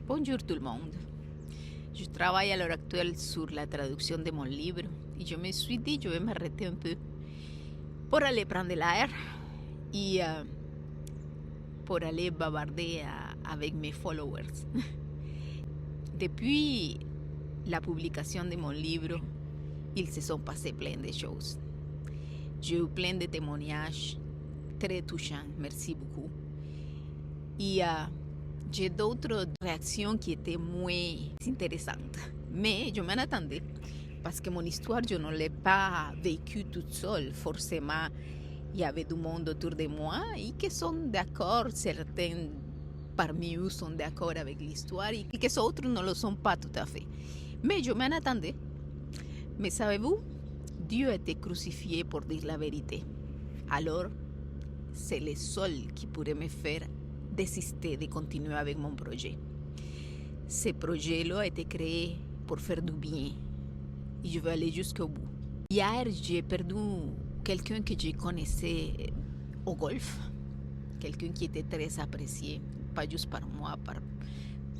Bonjour tout le monde. Je travaille à l'heure actuelle sur la traduction de mon livre et je me suis dit je vais m'arrêter un peu pour aller prendre l'air et pour aller bavarder avec mes followers. Depuis la publication de mon livre, ils se sont passés plein de choses. J'ai eu plein de témoignages très touchants, merci beaucoup. Et j'ai d'autres réactions qui étaient moins intéressantes. Mais je m'en attendais, parce que mon histoire, je ne l'ai pas vécue toute seule. Forcément, il y avait du monde autour de moi et qui sont d'accord, certains parmi eux sont d'accord avec l'histoire et que autres ne le sont pas tout à fait. Mais je m'en attendais. Mais savez-vous, Dieu a été crucifié pour dire la vérité. Alors, c'est le seul qui pourrait me faire désister de continuer avec mon projet. Ce projet-là a été créé pour faire du bien et je veux aller jusqu'au bout. Hier, j'ai perdu quelqu'un que je connaissais au golf, quelqu'un qui était très apprécié, pas juste par moi,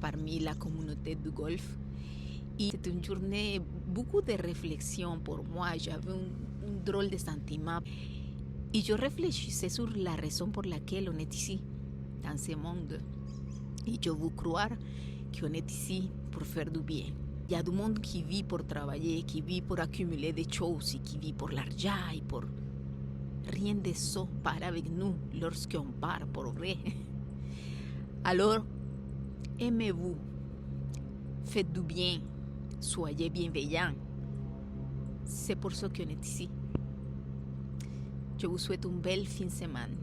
parmi la communauté du golf. Et c'était une journée, beaucoup de réflexion pour moi. J'avais un drôle de sentiment. Et je réfléchissais sur la raison pour laquelle on est ici, dans ce monde. Et je veux croire qu'on est ici pour faire du bien. Il y a du monde qui vit pour travailler, qui vit pour accumuler des choses, et qui vit pour l'argent et pour... Rien de ça part avec nous lorsqu'on part pour vrai. Alors, aimez-vous, faites du bien, soyez bienveillants. C'est pour ça qu'on est ici. Je vous souhaite une belle fin de semaine.